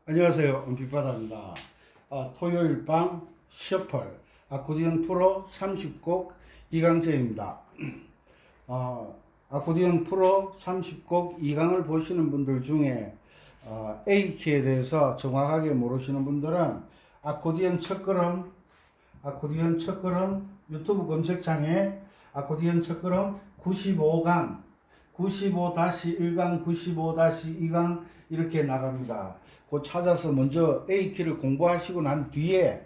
안녕하세요. 은빛바다입니다. 토요일 밤 셔플 아코디언 프로 30곡 이강재입니다. 아코디언 프로 30곡 2강을 보시는 분들 중에 A키에 대해서 정확하게 모르시는 분들은 아코디언 첫걸음 유튜브 검색창에 아코디언 첫걸음 95강 95-1강 95-2강 이렇게 나갑니다. 그 찾아서 먼저 A키를 공부하시고 난 뒤에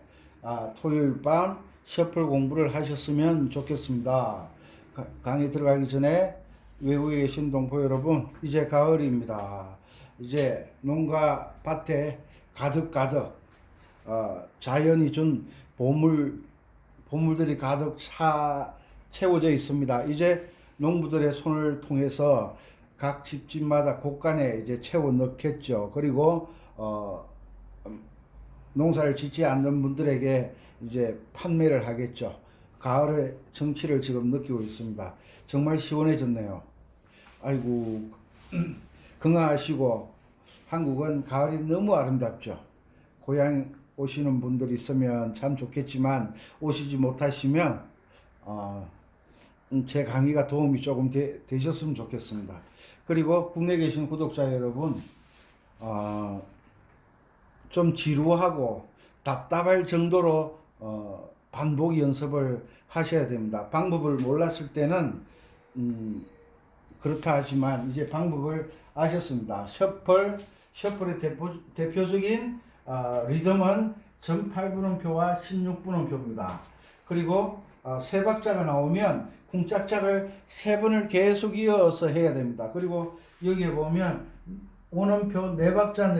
토요일 밤 셔플 공부를 하셨으면 좋겠습니다. 강의 들어가기 전에 외국에 계신 동포 여러분, 이제 가을입니다. 이제 농가 밭에 가득 자연이 준 보물들이 가득 채워져 있습니다. 이제 농부들의 손을 통해서 각 집집마다 곳간에 이제 채워 넣겠죠. 그리고 농사를 짓지 않는 분들에게 이제 판매를 하겠죠. 가을의 정취를 지금 느끼고 있습니다. 정말 시원해졌네요. 아이고, 건강하시고, 한국은 가을이 너무 아름답죠. 고향 오시는 분들 있으면 참 좋겠지만 오시지 못하시면 제 강의가 도움이 조금 되셨으면 좋겠습니다. 그리고 국내에 계신 구독자 여러분, 좀 지루하고 답답할 정도로 반복 연습을 하셔야 됩니다. 방법을 몰랐을 때는 그렇다 하지만 이제 방법을 아셨습니다. 셔플의 대표적인 리듬은 전 8분음표와 16분음표입니다. 그리고 세 박자가 나오면 쿵짝짝을 세 번을 계속 이어서 해야 됩니다. 그리고 여기에 보면 원음표 네 박자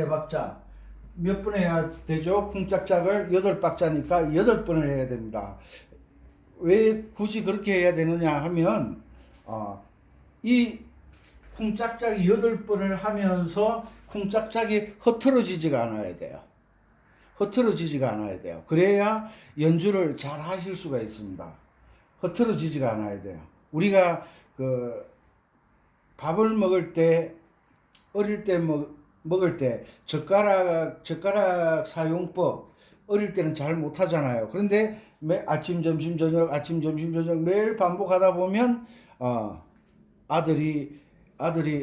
몇 번 해야 되죠? 쿵짝짝을 8박자니까 8번을 해야 됩니다. 왜 굳이 그렇게 해야 되느냐 하면 이 쿵짝짝이 8번을 하면서 쿵짝짝이 흐트러지지가 않아야 돼요. 그래야 연주를 잘 하실 수가 있습니다. 흐트러지지가 않아야 돼요. 우리가 밥을 먹을 때, 어릴 때 먹을 때 젓가락 사용법 어릴 때는 잘 못하잖아요. 그런데 아침 점심 저녁 매일 반복하다 보면 아들이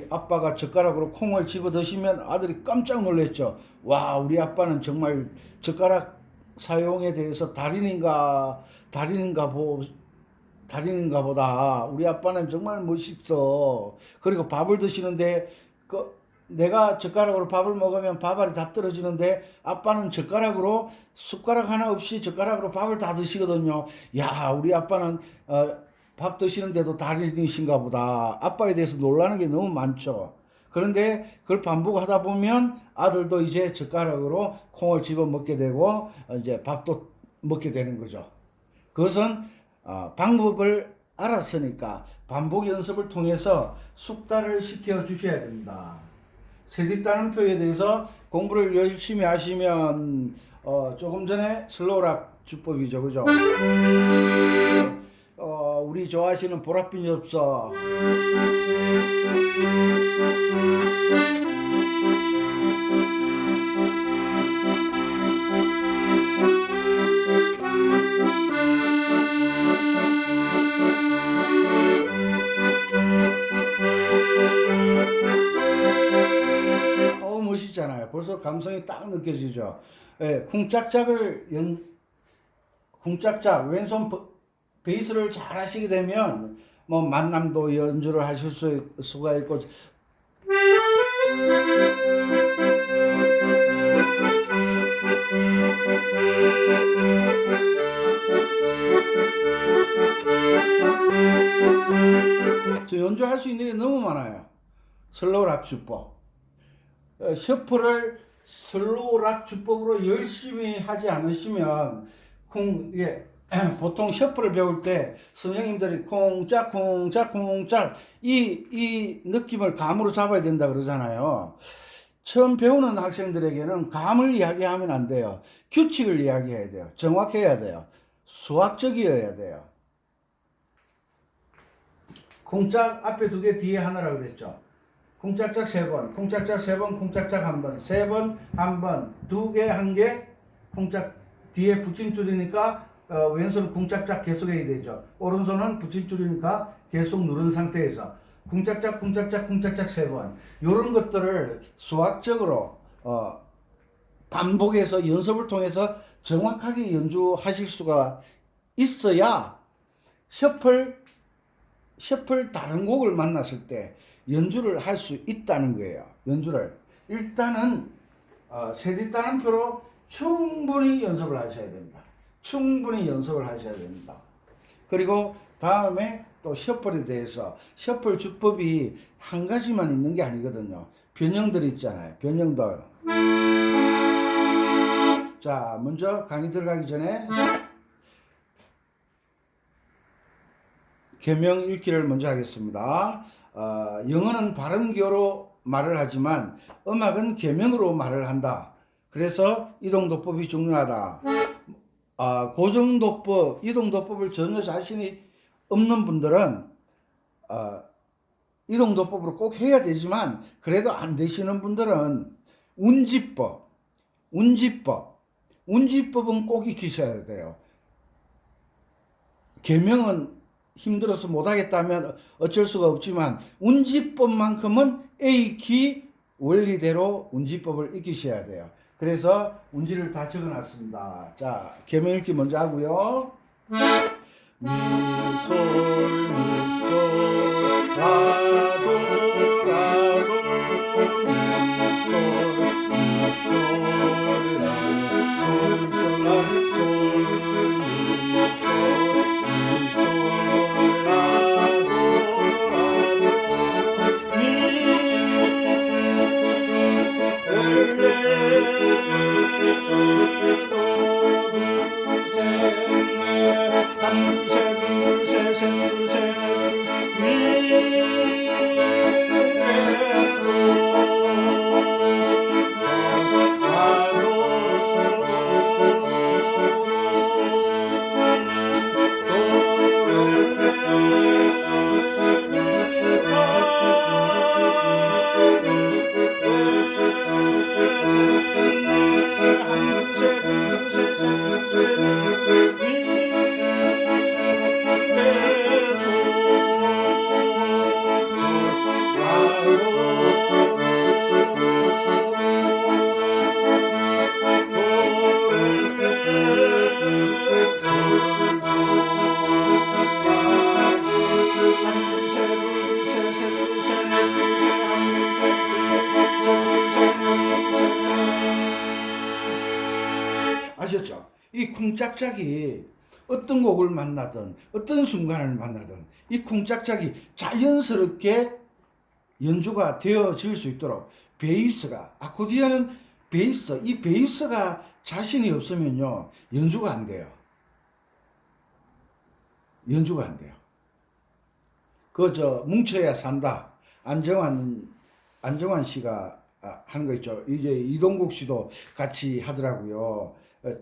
아빠가 젓가락으로 콩을 집어 드시면 아들이 깜짝 놀랐죠. 와, 우리 아빠는 정말 젓가락 사용에 대해서 달인인가 보다. 우리 아빠는 정말 멋있어. 그리고 밥을 드시는데 내가 젓가락으로 밥을 먹으면 밥알이 다 떨어지는데 아빠는 젓가락으로 숟가락 하나 없이 젓가락으로 밥을 다 드시거든요. 야, 우리 아빠는 밥 드시는데도 달인이신가 보다. 아빠에 대해서 놀라는 게 너무 많죠. 그런데 그걸 반복하다 보면 아들도 이제 젓가락으로 콩을 집어 먹게 되고 이제 밥도 먹게 되는 거죠. 그것은 방법을 알았으니까 반복 연습을 통해서 숙달을 시켜 주셔야 됩니다. 세디따는표에 대해서 공부를 열심히 하시면 조금 전에 슬로우락 주법이죠, 그죠? 우리 좋아하시는 보랏빛 엽서. 멋있잖아요. 벌써 감성이 딱 느껴지죠. 예, 쿵짝짝 왼손 베이스를 잘 하시게 되면 뭐 만남도 연주를 하실 수가 있고 저 연주할 수 있는 게 너무 많아요. 슬로우 락 주법. 셔플을 슬로우 락 주법으로 열심히 하지 않으시면 보통 셔플을 배울 때 선생님들이 콩짝 콩짝 콩짝 이 느낌을 감으로 잡아야 된다 그러잖아요. 처음 배우는 학생들에게는 감을 이야기하면 안 돼요. 규칙을 이야기해야 돼요. 정확해야 돼요. 수학적이어야 돼요. 콩짝 앞에 2개 뒤에 하나라고 그랬죠. 콩짝짝 3번, 콩짝짝 3번, 콩짝짝 1번, 3번, 1번, 2개, 1개, 콩짝 뒤에 붙임줄이니까 왼손은 콩짝짝 계속 해야 되죠. 오른손은 붙임줄이니까 계속 누른 상태에서 콩짝짝, 콩짝짝, 콩짝짝 3번. 이런 것들을 수학적으로 반복해서 연습을 통해서 정확하게 연주하실 수가 있어야 셔플 다른 곡을 만났을 때 연주를 할 수 있다는 거예요. 연주를 일단은 세디 따름표로 충분히 연습을 하셔야 됩니다. 충분히 연습을 하셔야 됩니다. 그리고 다음에 또 셔플에 대해서 셔플 주법이 한 가지만 있는 게 아니거든요. 변형들 있잖아요. 변형들. 자, 먼저 강의 들어가기 전에 계명 읽기를 먼저 하겠습니다. 영어는 발음기어로 말을 하지만 음악은 계명으로 말을 한다. 그래서 이동도법이 중요하다. 고정도법, 이동도법을 전혀 자신이 없는 분들은 이동도법으로 꼭 해야 되지만 그래도 안 되시는 분들은 운지법은 꼭 익히셔야 돼요. 계명은 힘들어서 못하겠다면 어쩔 수가 없지만 운지법만큼은 A키 원리대로 운지법을 익히셔야 돼요. 그래서 운지를 다 적어놨습니다. 자, 계명 읽기 먼저 하고요. 미, 솔, 라도, 아셨죠? 이 쿵짝짝이 어떤 곡을 만나든 어떤 순간을 만나든 이 쿵짝짝이 자연스럽게 연주가 되어질 수 있도록 베이스가 아코디언은 이 베이스가 자신이 없으면요 연주가 안 돼요. 연주가 안 돼요. 뭉쳐야 산다. 안정환 씨가 하는 거 있죠. 이제 이동국 씨도 같이 하더라고요. 어,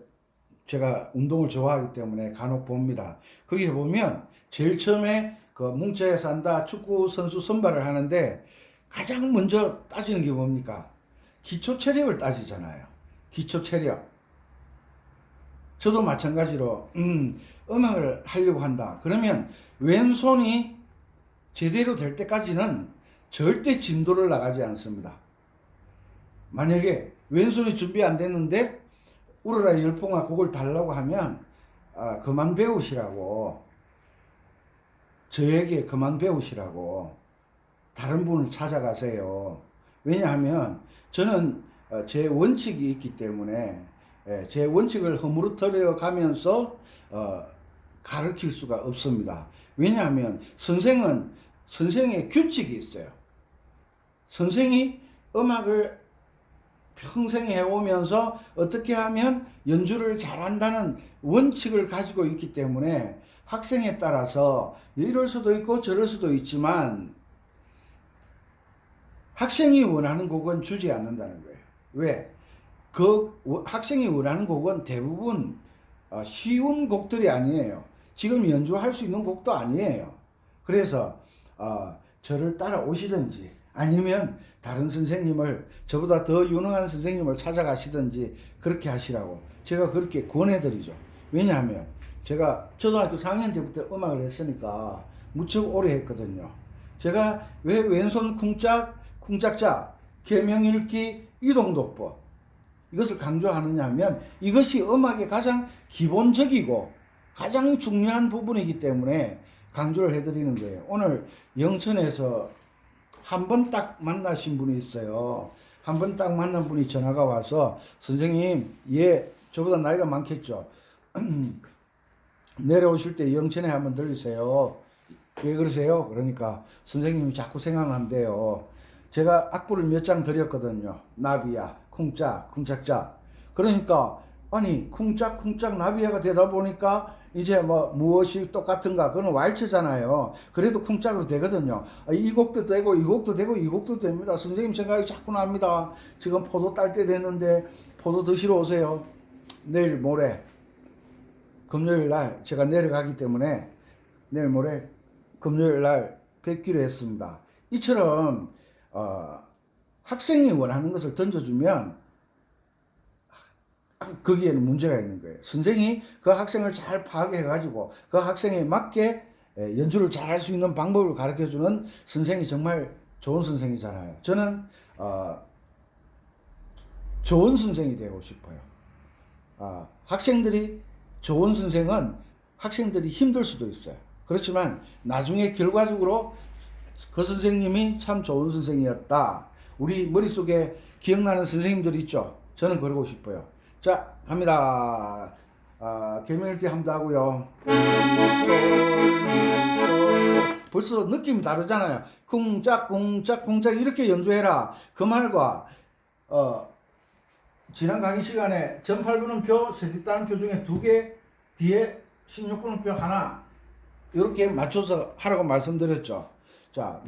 제가 운동을 좋아하기 때문에 간혹 봅니다. 거기에 보면 제일 처음에 그 뭉쳐야 산다 축구 선수 선발을 하는데 가장 먼저 따지는 게 뭡니까? 기초 체력을 따지잖아요. 기초 체력. 저도 마찬가지로 음악을 하려고 한다. 그러면 왼손이 제대로 될 때까지는 절대 진도를 나가지 않습니다. 만약에 왼손이 준비 안 됐는데 우러라 열풍아 곡을 달라고 하면 그만 배우시라고, 저에게 그만 배우시라고 다른 분을 찾아가세요. 왜냐하면 저는 제 원칙이 있기 때문에 제 원칙을 허물어뜨려 가면서 가르칠 수가 없습니다. 왜냐하면 선생의 규칙이 있어요. 선생이 음악을 평생 해오면서 어떻게 하면 연주를 잘한다는 원칙을 가지고 있기 때문에 학생에 따라서 이럴 수도 있고 저럴 수도 있지만 학생이 원하는 곡은 주지 않는다는 거예요. 왜? 그 학생이 원하는 곡은 대부분 쉬운 곡들이 아니에요. 지금 연주할 수 있는 곡도 아니에요. 그래서 저를 따라오시든지 아니면 다른 선생님을, 저보다 더 유능한 선생님을 찾아가시든지 그렇게 하시라고 제가 그렇게 권해드리죠. 왜냐하면 제가 초등학교 4학년 때부터 음악을 했으니까 무척 오래 했거든요. 제가 왜 왼손 쿵짝자, 계명읽기, 이동독법 이것을 강조하느냐 하면 이것이 음악의 가장 기본적이고 가장 중요한 부분이기 때문에 강조를 해드리는 거예요. 오늘 영천에서 한 번 딱 만나신 분이 있어요. 한 번 딱 만난 분이 전화가 와서 선생님, 저보다 나이가 많겠죠. 내려오실 때 영천에 한번 들리세요. 왜 그러세요? 그러니까 선생님이 자꾸 생각난대요. 제가 악보를 몇 장 드렸거든요. 나비야, 쿵짝자. 그러니까 아니 쿵짝 나비야가 되다 보니까 이제 뭐 무엇이 똑같은가, 그건 왈츠잖아요. 그래도 쿵짝으로 되거든요. 이 곡도 되고 이 곡도 되고 이 곡도 됩니다. 선생님 생각이 자꾸 납니다. 지금 포도 딸 때 됐는데 포도 드시러 오세요. 내일 모레 금요일 날 제가 내려가기 때문에 내일 모레 금요일 날 뵙기로 했습니다. 이처럼 학생이 원하는 것을 던져주면 거기에는 문제가 있는 거예요. 선생이 그 학생을 잘 파악해가지고 그 학생에 맞게 연주를 잘 할 수 있는 방법을 가르쳐주는 선생이 정말 좋은 선생이잖아요. 저는 좋은 선생이 되고 싶어요. 학생들이 좋은 선생은 학생들이 힘들 수도 있어요. 그렇지만 나중에 결과적으로 그 선생님이 참 좋은 선생이었다, 우리 머릿속에 기억나는 선생님들 있죠. 저는 그러고 싶어요. 자, 갑니다. 계명읽기 한번 하고요. 벌써 느낌이 다르잖아요. 쿵짝 이렇게 연주해라. 그 말과 지난 강의 시간에 전 8분음표, 세뒷단음표 중에 2개, 뒤에 16분음표 하나 이렇게 맞춰서 하라고 말씀드렸죠. 자,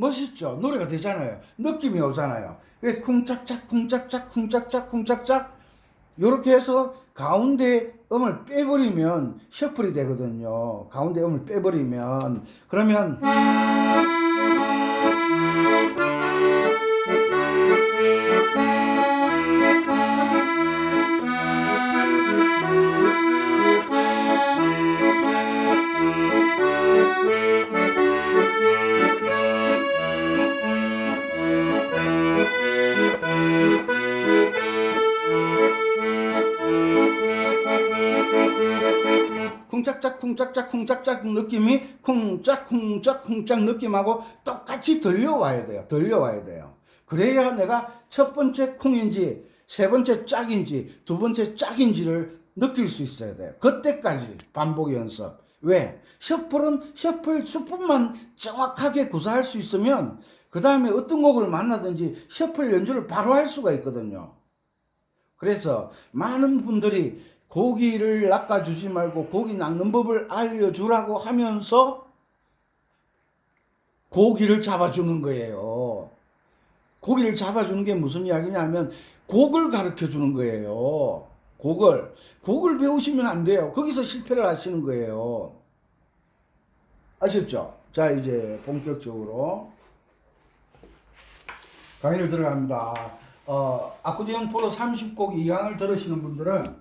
멋있죠. 노래가 되잖아요. 느낌이 오잖아요. 쿵짝짝 쿵짝짝 쿵짝짝 쿵짝짝 요렇게 해서 가운데 음을 빼버리면 셔플이 되거든요. 가운데 음을 빼버리면 그러면 쿵짝짝 쿵짝짝 쿵짝짝 느낌이 쿵짝 쿵짝 쿵짝 느낌하고 똑같이 들려와야 돼요. 들려와야 돼요. 그래야 내가 첫 번째 쿵인지 세 번째 짝인지 두 번째 짝인지를 느낄 수 있어야 돼요. 그때까지 반복 연습. 왜? 셔플은 셔플 수법만 정확하게 구사할 수 있으면 그 다음에 어떤 곡을 만나든지 셔플 연주를 바로 할 수가 있거든요. 그래서 많은 분들이 고기를 낚아주지 말고 고기 낚는 법을 알려주라고 하면서 고기를 잡아주는 거예요. 고기를 잡아주는 게 무슨 이야기냐면 곡을 가르쳐 주는 거예요. 곡을 배우시면 안 돼요. 거기서 실패를 하시는 거예요. 아셨죠? 자, 이제 본격적으로 강의를 들어갑니다. 아코디언 프로 30곡 2강을 들으시는 분들은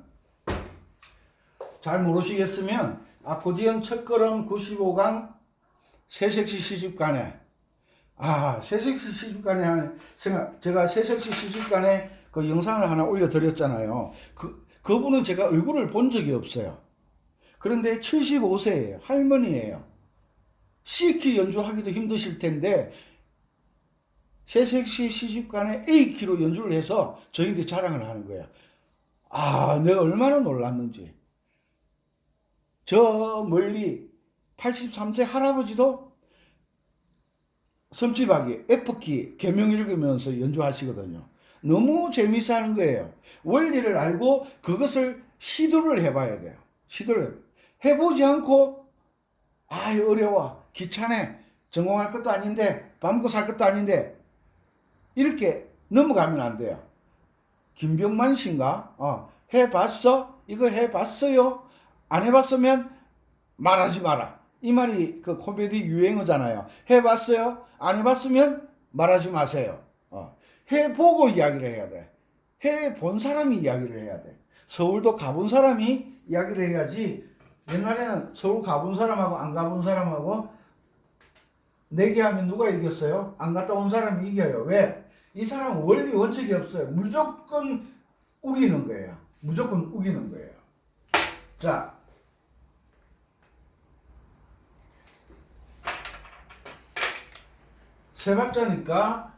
잘 모르시겠으면 아코디언 첫걸음 95강 새색시 시집간에 새색시 시집간에 제가 새색시 시집간에 그 영상을 하나 올려드렸잖아요. 그분은 제가 얼굴을 본 적이 없어요. 그런데 75세예요. 할머니예요. C키 연주하기도 힘드실 텐데 새색시 시집간에 A키로 연주를 해서 저희한테 자랑을 하는 거예요. 내가 얼마나 놀랐는지. 저 멀리 83세 할아버지도 섬지박이 F키 개명 읽으면서 연주하시거든요. 너무 재미있어 하는 거예요. 원리를 알고 그것을 시도를 해봐야 돼요. 해보지 않고 어려워, 귀찮아, 전공할 것도 아닌데 밥 먹고 살 것도 아닌데 이렇게 넘어가면 안 돼요. 김병만 씨인가? 해봤어? 이거 해봤어요? 안 해봤으면 말하지 마라. 이 말이 그 코미디 유행어잖아요. 해봤어요? 안 해봤으면 말하지 마세요. 해보고 이야기를 해야 돼. 해본 사람이 이야기를 해야 돼. 서울도 가본 사람이 이야기를 해야지. 옛날에는 서울 가본 사람하고 안 가본 사람하고 내기하면 누가 이겼어요? 안 갔다 온 사람이 이겨요. 왜? 이 사람은 원리 원칙이 없어요. 무조건 우기는 거예요. 무조건 우기는 거예요. 자, 세 박자니까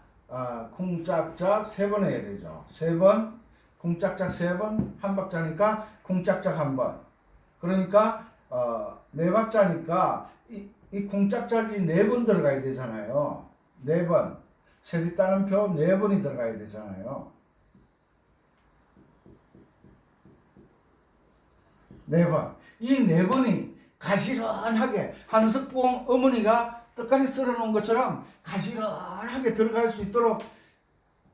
쿵짝짝 세 번 해야 되죠. 세 번, 쿵짝짝 세 번, 한 박자니까 쿵짝짝 한 번. 그러니까 네 박자니까 이 쿵짝짝이 네 번 들어가야 되잖아요. 네 번. 세디 따름표 네 번이 들어가야 되잖아요. 네 번. 이 네 번이 가시런하게 한석봉 어머니가 떡갈이 썰어놓은 것처럼 가시런하게 들어갈 수 있도록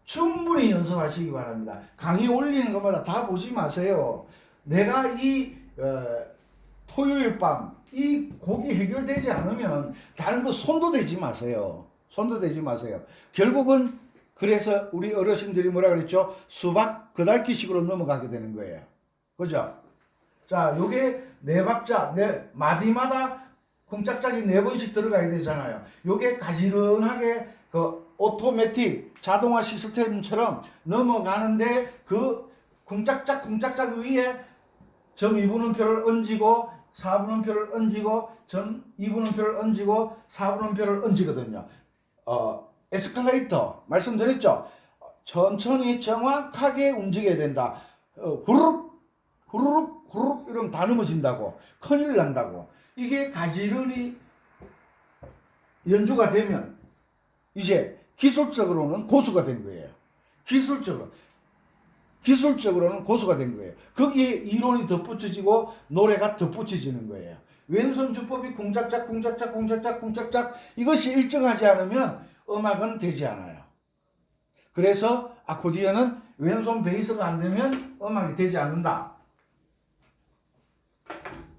충분히 연습하시기 바랍니다. 강의 올리는 것마다 다 보지 마세요. 내가 이 토요일 밤 이 곡이 해결되지 않으면 다른 거 손도 대지 마세요. 손도 대지 마세요. 결국은 그래서 우리 어르신들이 뭐라 그랬죠? 수박 그달기식으로 넘어가게 되는 거예요. 그죠? 자, 요게 네 박자, 네 마디마다 쿵짝짝이 네 번씩 들어가야 되잖아요. 요게 가지런하게 그 오토매틱 자동화 시스템처럼 넘어가는데 그 쿵짝짝 위에 점 2분음표를 얹고 4분음표를 얹고 점 2분음표를 얹고 4분음표를 얹거든요. 에스컬레이터 말씀드렸죠. 천천히 정확하게 움직여야 된다. 후루룩 이러면 다 넘어진다고, 큰일 난다고. 이게 가지런히 연주가 되면 이제 기술적으로는 고수가 된 거예요. 기술적으로는 고수가 된 거예요. 거기에 이론이 덧붙여지고 노래가 덧붙여지는 거예요. 왼손 주법이 쿵짝짝 이것이 일정하지 않으면 음악은 되지 않아요. 그래서 아코디언은 왼손 베이스가 안 되면 음악이 되지 않는다.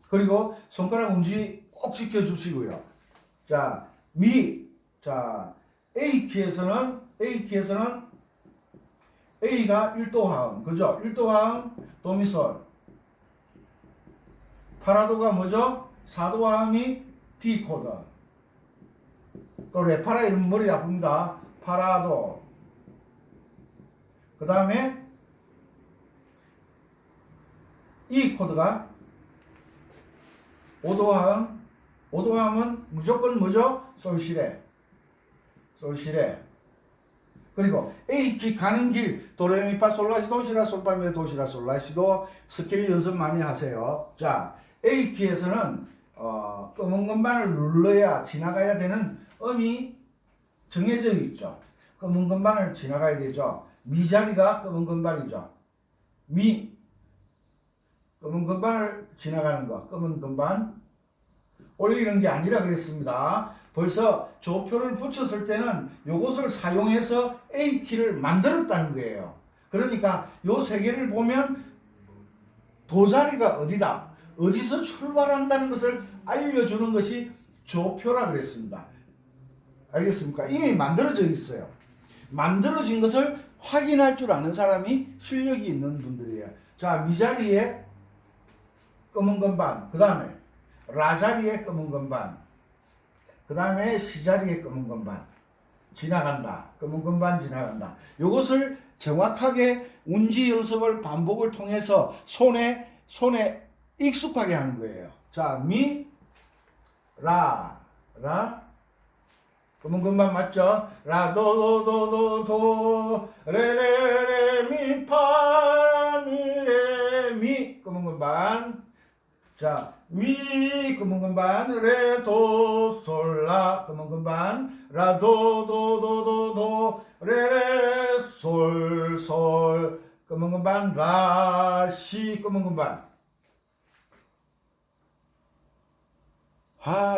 그리고 손가락 운지 꼭 지켜주시고요. 자, 자, A키에서는 A가 1도 화음, 그죠? 1도 화음, 도미솔. 파라도가 뭐죠? 4도 화음이 D 코드. 또 레파라 이름 머리 아픕니다. 파라도. 그 다음에 E 코드가 5도 화음. 5도 화음은 무조건 뭐죠? 솔시레. 그리고 A키 가는 길 도레미파 솔라시도 시라 솔파미레 도시라 솔라시도 스케일 연습 많이 하세요. 자, A키에서는 검은 건반을 눌러야 지나가야 되는 음이 정해져 있죠. 검은 건반을 지나가야 되죠. 미 자리가 검은 건반이죠. 검은 건반을 지나가는 거. 검은 건반 올리는 게 아니라 그랬습니다. 벌써 조표를 붙였을 때는 이것을 사용해서 A키를 만들었다는 거예요. 그러니까 요 세 개를 보면 도자리가 어디다, 어디서 출발한다는 것을 알려주는 것이 조표라 그랬습니다. 알겠습니까? 이미 만들어져 있어요. 만들어진 것을 확인할 줄 아는 사람이 실력이 있는 분들이에요. 자, 미 자리에 검은 건반, 그 다음에 라 자리에 검은 건반, 그 다음에 시 자리에 검은 건반 지나간다. 검은 건반 지나간다. 이것을 정확하게 운지 연습을 반복을 통해서 손에 익숙하게 하는 거예요. 자, 미, 라, 검은 건반 맞죠? 라, 도, 도, 도, 도, 도, 레, 레, 레, 미, 파, 미, 레, 미, 검은 건반. 자, 미, 검은 건반, 레, 도, 솔, 라, 검은 건반, 라, 도, 도, 도, 도, 도, 레, 레, 솔, 솔, 검은 건반, 라, 시, 검은 건반.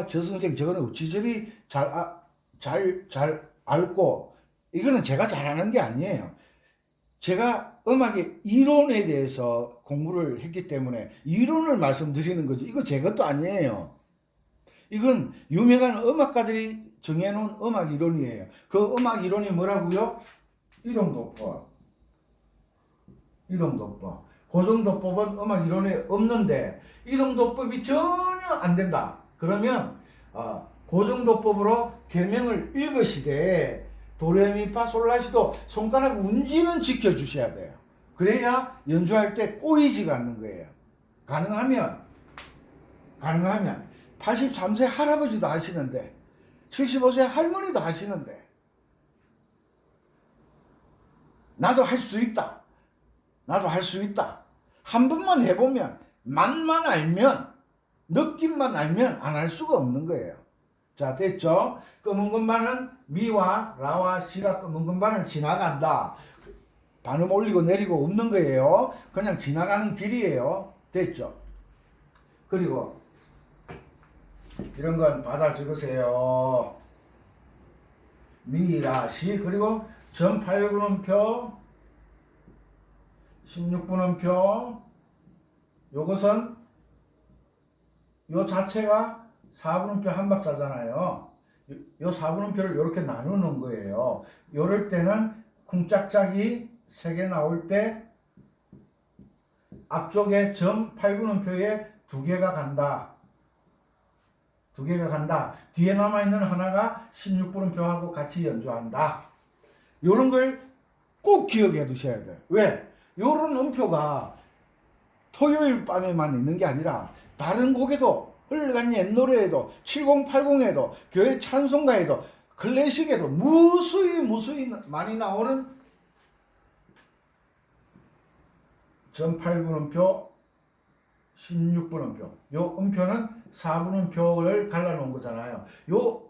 저 선생 저거는 어찌 저리 잘 알고, 이거는 제가 잘하는 게 아니에요. 제가 음악의 이론에 대해서 공부를 했기 때문에 이론을 말씀드리는 거지. 이거 제 것도 아니에요. 이건 유명한 음악가들이 정해놓은 음악 이론이에요. 그 음악 이론이 뭐라고요? 이동도법. 고정도법은 음악 이론에 없는데 이동도법이 전혀 안 된다. 그러면 고정도법으로 계명을 읽으시되 도레미파솔라시도 손가락 운지는 지켜주셔야 돼요. 그래야 연주할 때 꼬이지가 않는 거예요. 가능하면 83세 할아버지도 하시는데 75세 할머니도 하시는데 나도 할 수 있다. 한 번만 해보면 맛만 알면 느낌만 알면 안 할 수가 없는 거예요. 자, 됐죠? 검은 건반은 미와 라와 시가 검은 건반을 지나간다. 반음 올리고 내리고 없는 거예요. 그냥 지나가는 길이에요. 됐죠? 그리고 이런 건 받아 적으세요. 미, 라, 시. 그리고 전 8분음표, 16분음표. 요것은 요 자체가 4분음표 한 박자잖아요. 요 4분음표를 이렇게 나누는 거예요. 요럴 때는 쿵짝짝이 3개 나올 때 앞쪽에 점 8분음표에 2개가 간다. 뒤에 남아있는 하나가 16분음표하고 같이 연주한다. 요런 걸 꼭 기억해 두셔야 돼요. 왜? 요런 음표가 토요일 밤에만 있는 게 아니라 다른 곡에도, 흘러간 옛 노래에도, 7080에도, 교회 찬송가에도, 클래식에도 무수히 많이 나오는 전 8분음표, 16분음표. 요 음표는 4분음표를 갈라놓은 거잖아요.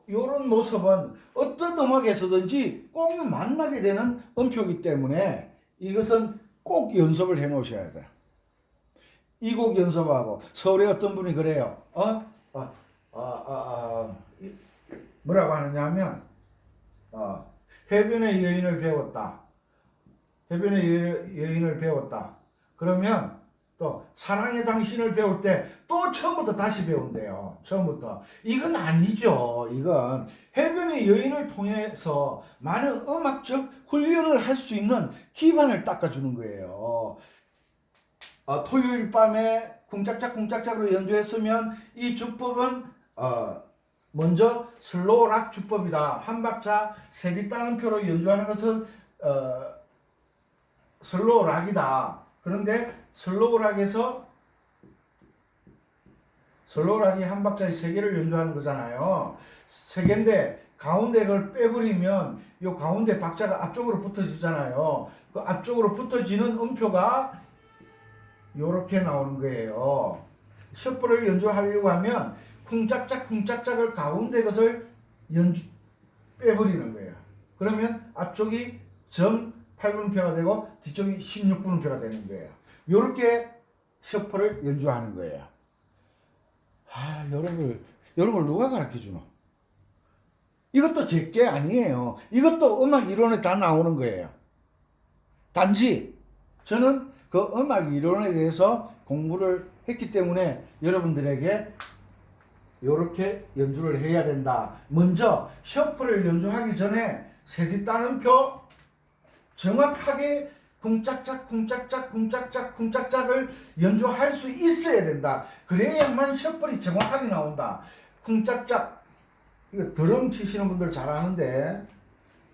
요런 모습은 어떤 음악에서든지 꼭 만나게 되는 음표이기 때문에 이것은 꼭 연습을 해 놓으셔야 돼요. 이 곡 연습하고 서울에 어떤 분이 그래요. 뭐라고 하느냐 하면 해변의 여인을 배웠다. 해변의 여인을 배웠다. 그러면 또 사랑의 당신을 배울 때 또 처음부터 다시 배운대요. 처음부터. 이건 아니죠. 이건 해변의 여인을 통해서 많은 음악적 훈련을 할 수 있는 기반을 닦아주는 거예요. 토요일 밤에 쿵짝짝쿵짝짝으로 연주했으면 이 주법은 먼저 슬로우 락 주법이다. 한 박자 세기 따름표로 연주하는 것은 슬로우 락이다. 그런데 슬로우 락이 한 박자에 세 개를 연주하는 거잖아요. 세 개인데 가운데 걸 빼버리면 이 가운데 박자가 앞쪽으로 붙어지잖아요. 그 앞쪽으로 붙어지는 음표가 요렇게 나오는 거예요. 셔플을 연주하려고 하면 쿵짝짝 쿵짝짝을 가운데 것을 빼버리는 거예요. 그러면 앞쪽이 점 8분음표가 되고 뒤쪽이 16분음표가 되는 거예요. 요렇게 셔플을 연주하는 거예요. 여러분 누가 가르쳐 주노? 이것도 제게 아니에요. 이것도 음악 이론에 다 나오는 거예요. 단지 저는 그 음악 이론에 대해서 공부를 했기 때문에 여러분들에게 이렇게 연주를 해야 된다. 먼저 셔플을 연주하기 전에 세디 따름표 정확하게 쿵짝짝 쿵짝짝 쿵짝짝 쿵짝짝을 연주할 수 있어야 된다. 그래야만 셔플이 정확하게 나온다. 쿵짝짝. 이거 드럼 치시는 분들 잘 아는데,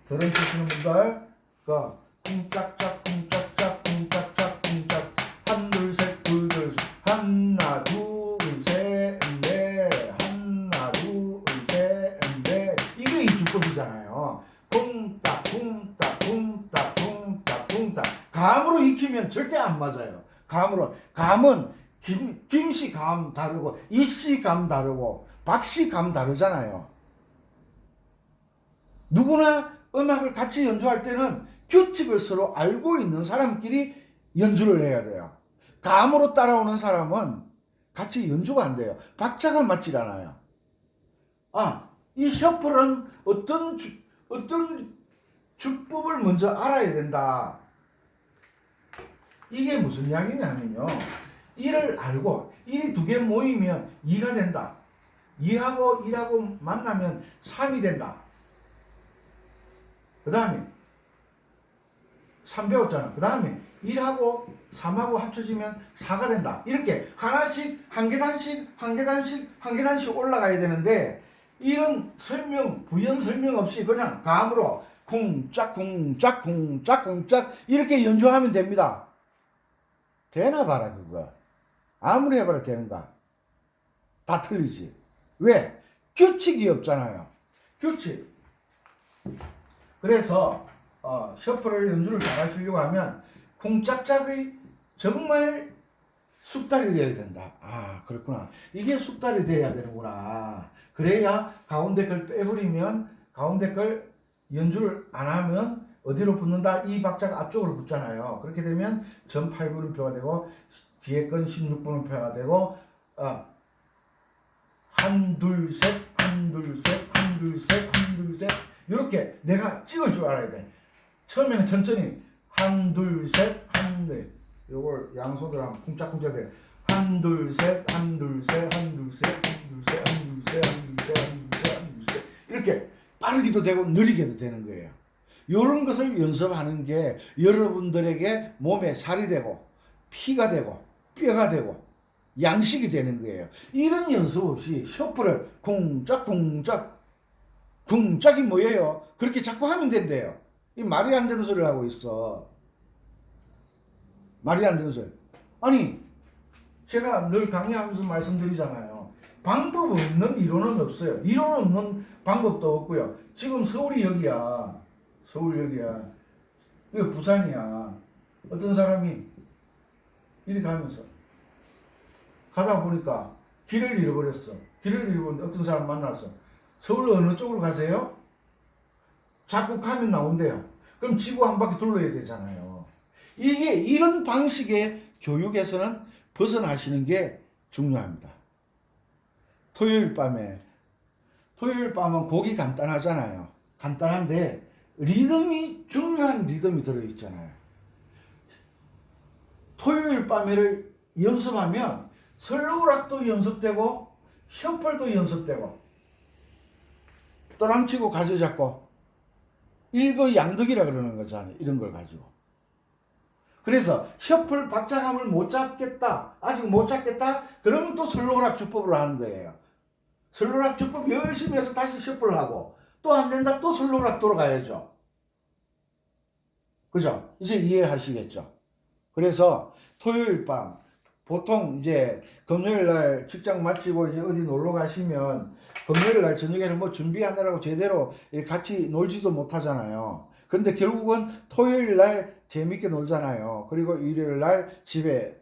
드럼 치시는 분들 그 쿵짝짝 쿵짝짝 쿵짝짝 쿵짝 한 둘 셋 둘 둘 하나 둘 셋 넷 하나 둘 셋 넷 이게 이 주법이잖아요. 쿵딱 쿵딱 쿵딱 쿵딱 쿵딱 감으로 익히면 절대 안 맞아요. 감은 김씨 감 다르고 이씨 감 다르고 박씨 감 다르잖아요. 누구나 음악을 같이 연주할 때는 규칙을 서로 알고 있는 사람끼리 연주를 해야 돼요. 감으로 따라오는 사람은 같이 연주가 안 돼요. 박자가 맞질 않아요. 이 셔플은 어떤 주법을 먼저 알아야 된다. 이게 무슨 이야기냐면요. 1을 알고 1이 두 개 모이면 2가 된다. 2하고 1하고 만나면 3이 된다. 그 다음에 3 배웠잖아. 그 다음에 1하고 3하고 합쳐지면 4가 된다. 이렇게 하나씩 한 계단씩 올라가야 되는데 이런 부연 설명 없이 그냥 감으로 쿵짝 쿵짝 쿵짝 쿵짝 이렇게 연주하면 됩니다. 되나 봐라 그거. 아무리 해봐라 되는가. 다 틀리지. 왜? 규칙이 없잖아요. 규칙. 그래서 셔플을 연주를 잘 하시려고 하면 쿵짝짝의 정말 숙달이 되어야 된다. 그렇구나. 이게 숙달이 되어야 되는구나. 그래야 가운데 걸 빼버리면 가운데 걸 연주를 안 하면 어디로 붙는다? 이 박자가 앞쪽으로 붙잖아요. 그렇게 되면 전 8분음표가 되고 뒤에 건 16분음표가 되고 한 둘 셋 한 둘 셋 한 둘 셋 한 둘 셋 이렇게 내가 찍을 줄 알아야 돼. 처음에는 천천히 한 둘 셋 한 넷 요걸 양손으로 하면 쿵짝쿵짝 돼. 한 둘 셋 한 둘 셋 한 둘 셋 한 둘 셋 한 둘 셋 한 둘 셋 한 둘 셋 한 둘 셋 이렇게 빠르기도 되고 느리게도 되는 거예요. 이런 것을 연습하는 게 여러분들에게 몸에 살이 되고 피가 되고 뼈가 되고 양식이 되는 거예요. 이런 연습 없이 셔플을 쿵짝쿵짝 쿵짝이 뭐예요? 그렇게 자꾸 하면 된대요. 이 말이 안 되는 소리를 하고 있어. 말이 안 되는 소리. 아니 제가 늘 강의하면서 말씀드리잖아요. 방법 없는 이론은 없어요. 이론 없는 방법도 없고요. 지금 서울이 여기야. 서울 여기야. 이거 부산이야. 어떤 사람이 이리 가면서 가다 보니까 길을 잃어버렸어. 길을 잃어버렸는데 어떤 사람 만났어. 서울 어느 쪽으로 가세요? 자꾸 가면 나온대요. 그럼 지구 한 바퀴 둘러야 되잖아요. 이게 이런 방식의 교육에서는 벗어나시는 게 중요합니다. 토요일 밤은 곡이 간단하잖아요. 간단한데 리듬이 중요한 리듬이 들어있잖아요. 토요일 밤에를 연습하면 슬로우락도 연습되고 셔플도 연습되고 또랑치고 가져잡고 일거양득이라 그러는 거잖아요. 이런 걸 가지고. 그래서 셔플 박자감을 못 잡겠다. 아직 못 잡겠다. 그러면 또 슬로우락 주법으로 하는 거예요. 슬로우락 주법 열심히 해서 다시 셔플을 하고 또 안 된다. 또 슬로우락 돌아가야죠. 그죠? 이제 이해하시겠죠? 그래서 토요일 밤 보통 이제 금요일 날 직장 마치고 이제 어디 놀러 가시면 금요일 날 저녁에는 뭐 준비하느라고 제대로 같이 놀지도 못하잖아요. 근데 결국은 토요일 날 재밌게 놀잖아요. 그리고 일요일 날 집에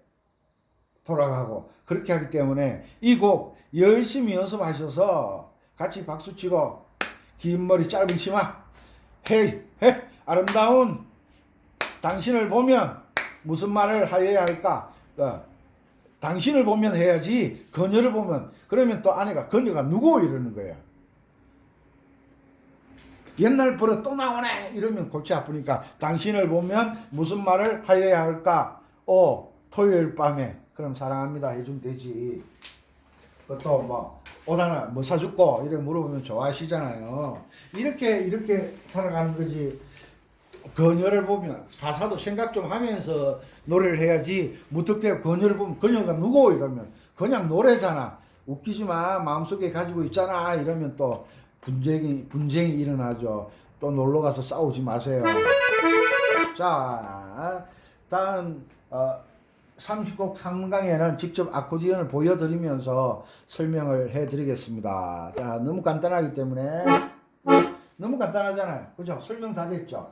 돌아가고 그렇게 하기 때문에 이 곡 열심히 연습하셔서 같이 박수치고 긴 머리 짧은 치마 헤이 헤 아름다운 당신을 보면 무슨 말을 하여야 할까? 당신을 보면 해야지 그녀를 보면 그러면 또 아내가 그녀가 누구 이러는 거예요. 옛날 버릇 또 나오네 이러면 골치 아프니까 당신을 보면 무슨 말을 하여야 할까? 토요일 밤에 그럼 사랑합니다 해주면 되지. 또 뭐 옷 하나 뭐 사줄고 이렇게 물어보면 좋아하시잖아요. 이렇게 살아가는 거지. 그녀를 보면 가사도 생각 좀 하면서 노래를 해야지 무턱대고 그녀를 보면 그녀가 누구 이러면 그냥 노래잖아. 웃기지 마 마음속에 가지고 있잖아 이러면 또 분쟁이 일어나죠. 또 놀러 가서 싸우지 마세요. 자 다음 30곡 상강에는 직접 아코디언을 보여드리면서 설명을 해드리겠습니다. 자 너무 간단하기 때문에 너무 간단하잖아요. 그죠? 설명 다 됐죠?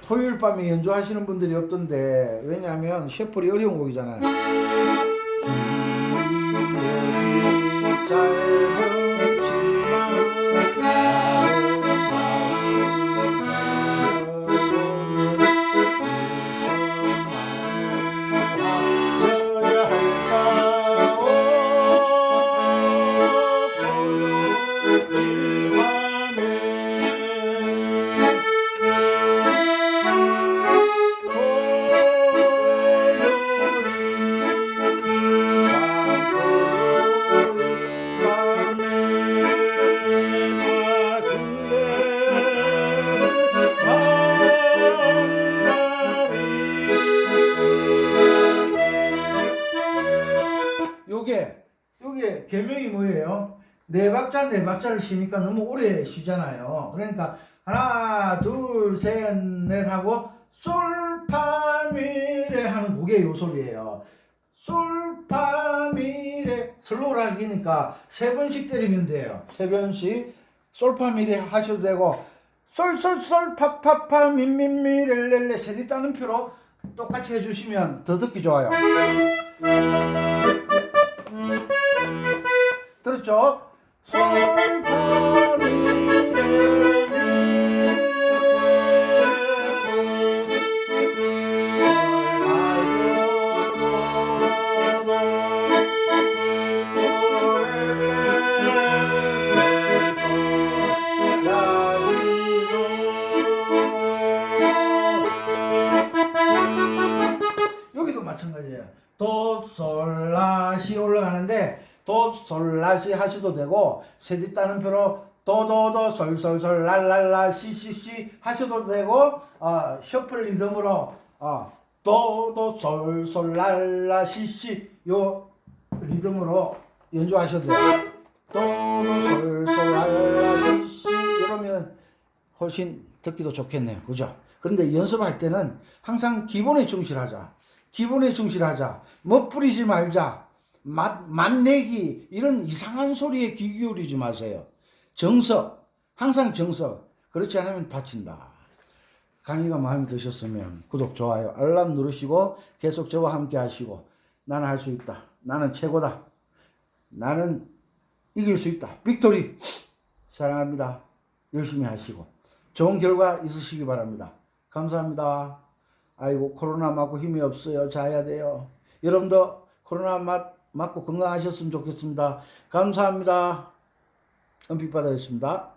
토요일 밤에 연주하시는 분들이 없던데 왜냐하면 셰플이 어려운 곡이잖아요. 요게 개명이 뭐예요? 네 박자를 쉬니까 너무 오래 쉬잖아요. 그러니까 하나 둘 셋 넷 하고 솔파미레 하는 그게 요 소리예요. 솔파미레 슬로우락이니까 세 번씩 때리면 돼요. 세 번씩 솔파미레 하셔도 되고 솔솔솔 파파파 민민미렐렐레 세리 따는 표로 똑같이 해주시면 더 듣기 좋아요. 들었죠? 여기도 마찬가지예요. 도, 솔, 라, 시 올라가는데 도, 솔, 라, 시 하셔도 되고 세디 따는 표로 도도도 솔솔솔 랄랄라 시시시 하셔도 되고 셔플 리듬으로 도도 솔솔 랄라 시시 요 리듬으로 연주하셔도 돼요. 도도 솔솔 랄라 시시 이러면 훨씬 듣기도 좋겠네요. 그죠? 그런데 연습할 때는 항상 기본에 충실하자. 멋부리지 말자. 맛내기 이런 이상한 소리에 귀 기울이지 마세요. 정석, 항상 정석. 그렇지 않으면 다친다. 강의가 마음에 드셨으면 구독, 좋아요, 알람 누르시고 계속 저와 함께 하시고 나는 할 수 있다. 나는 최고다. 나는 이길 수 있다. 빅토리. 사랑합니다. 열심히 하시고 좋은 결과 있으시기 바랍니다. 감사합니다. 아이고 코로나 맞고 힘이 없어요. 자야 돼요. 여러분도 코로나 맞고 건강하셨으면 좋겠습니다. 감사합니다. 은빛바다였습니다.